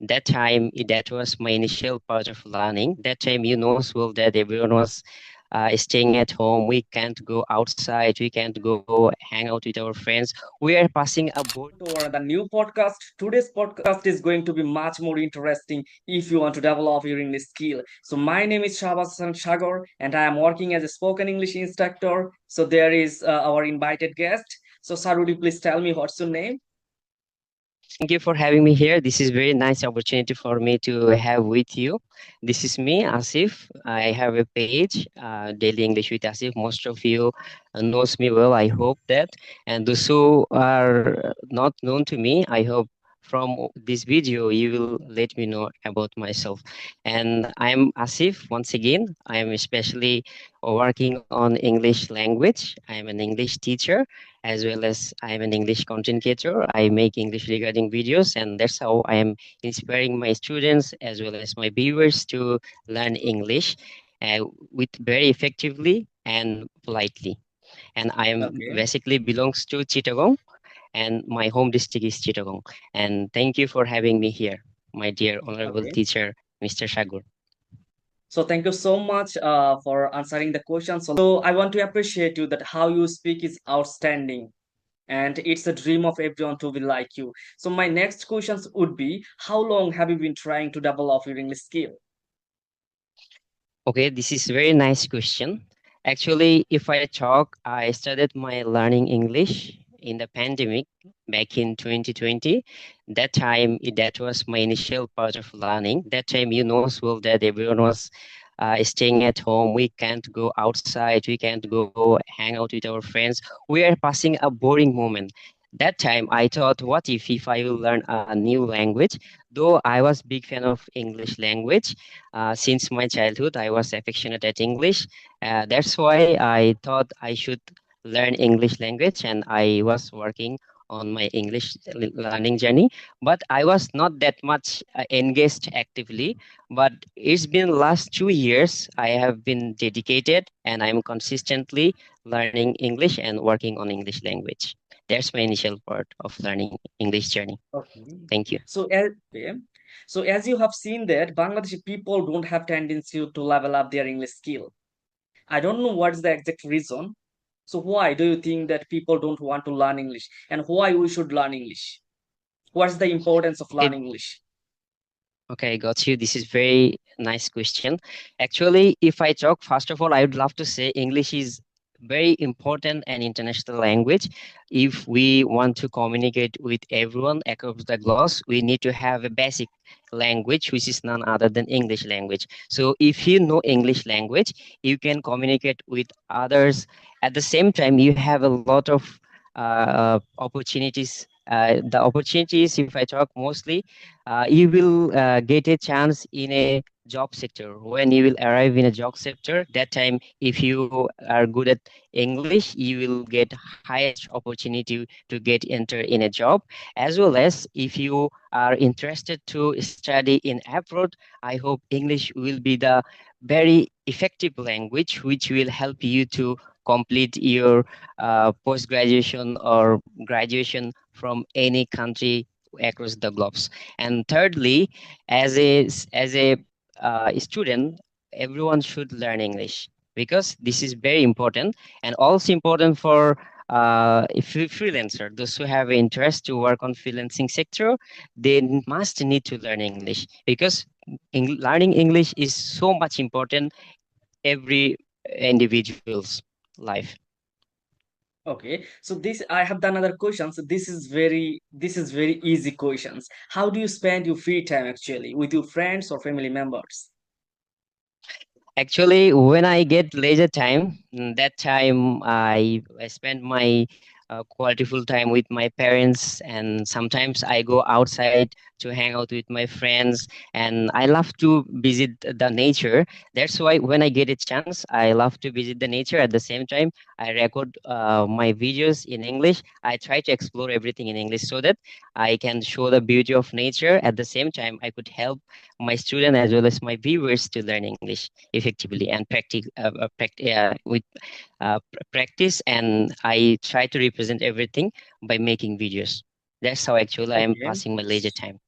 That time, that was my initial part of learning. That time, you know as well that everyone was staying at home. We can't go outside. We can't go hang out with our friends. We are passing a board. To the new podcast. Today's podcast is going to be much more interesting if you want to develop your English skill. So my name is Shabas Sagar and I am working as a spoken English instructor. So there is our invited guest. So Sarudi, please tell me what's your name? Thank you for having me here. This is very nice opportunity for me to have with you. This is me, Asif. I have a page, Daily English with Asif. Most of you knows me well. I hope that, and those who are not known to me, I hope from this video you will let me know about myself. And I'm Asif. Once again, I am especially working on English language. I am an English teacher as well as I am an English content creator. I make English regarding videos, and that's how I am inspiring my students as well as my viewers to learn English with very effectively and politely. And I am Okay. basically belongs to Chittagong, and my home district is Chittagong. And thank you for having me here, my dear honorable Okay. teacher, Mr. Shagur. So thank you so much for answering the question. So I want to appreciate you that how you speak is outstanding. And it's a dream of everyone to be like you. So my next questions would be, how long have you been trying to develop your English skill? Okay, this is very nice question. Actually, if I talk, I started my learning English in the pandemic back in 2020. That time, that was my initial part of learning. That time, you know as well that everyone was staying at home. We can't go outside. We can't go hang out with our friends. We are passing a boring moment. That time, I thought, what if I will learn a new language? Though I was big fan of English language, since my childhood, I was affectionate at English. That's why I thought I should learn English language, and I was working on my English learning journey. But I was not that much engaged actively. But it's been last 2 years. I have been dedicated, and I'm consistently learning English and working on English language. That's my initial part of learning English journey. Okay. Thank you. Okay. So as you have seen that Bangladeshi people don't have tendency to level up their English skill. I don't know what's the exact reason. So why do you think that people don't want to learn English and why we should learn English? What's the importance of Okay, learning English? Okay, got you. This is very nice question. Actually, if I talk, first of all, I would love to say English is very important and international language. If we want to communicate with everyone across the globe, we need to have a basic language, which is none other than English language. So if you know English language, you can communicate with others. At the same time, you have a lot of opportunities. The opportunities, if I talk mostly, you will get a chance in a job sector. When you will arrive in a job sector, that time, if you are good at English, you will get highest opportunity to get enter in a job. As well as if you are interested to study in abroad, I hope English will be the very effective language which will help you to complete your post graduation or graduation from any country across the globe. And thirdly, as a student, everyone should learn English because this is very important, and also important for if you freelancer, those who have interest to work on freelancing sector, they must need to learn English because learning English is so much important every individual's life. Okay, so this I have done another question. So this is very easy questions. How do you spend your free time actually with your friends or family members? Actually, when I get leisure time, that time I spend my quality full time with my parents, and sometimes I go outside to hang out with my friends, and I love to visit the nature. That's why when I get a chance, I love to visit the nature. At the same time, I record my videos in English. I try to explore everything in English so that I can show the beauty of nature. At the same time, I could help my student as well as my viewers to learn English effectively and with practice, and I try to represent everything by making videos. That's how actually I am Okay. passing my leisure time.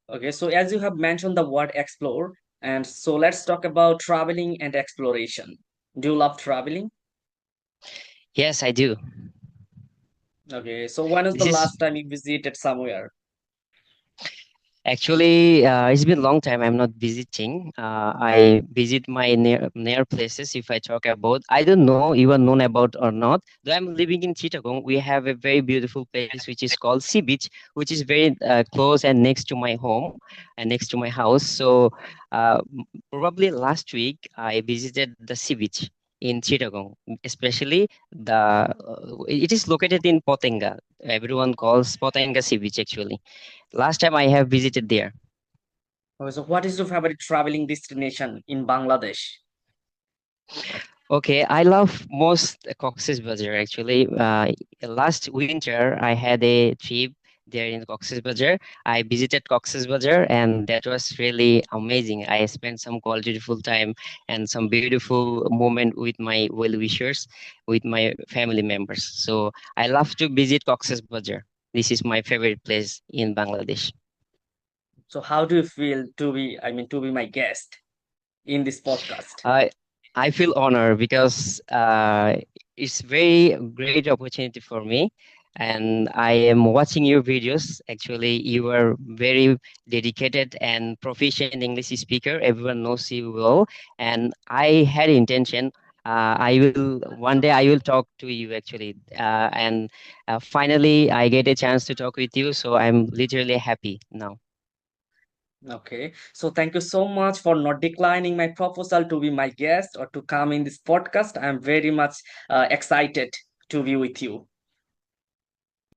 Okay, so as you have mentioned the word explore, and so let's talk about traveling and exploration. Do you love traveling? Yes, I do. Okay, so when was the This is last time you visited somewhere? Actually, it's been a long time I'm not visiting. I visit my near places. If I talk about, I don't know you are known about or not. Though I'm living in Chittagong, we have a very beautiful place which is called Sea Beach, which is very close and next to my home and next to my house. So probably last week I visited the Sea Beach in Chittagong, especially it is located in Potenga. Everyone calls Potenga Sea Beach actually. Last time I have visited there. Okay, so what is your favorite traveling destination in Bangladesh? Okay, I love most Cox's Bazar actually. Last winter I had a trip there in Cox's Bazar. I visited Cox's Bazar and that was really amazing. I spent some qualitative time and some beautiful moment with my well-wishers, with my family members. So I love to visit Cox's Bazar. This is my favorite place in Bangladesh. So how do you feel to be, I mean, to be my guest in this podcast? I I feel honored because it's very great opportunity for me, and I am watching your videos. Actually, you are very dedicated and proficient English speaker. Everyone knows you well, and I had intention. I will one day I will talk to you actually, and finally I get a chance to talk with you. So I'm literally happy now. Okay, so thank you so much for not declining my proposal to be my guest or to come in this podcast. I'm very much excited to be with you.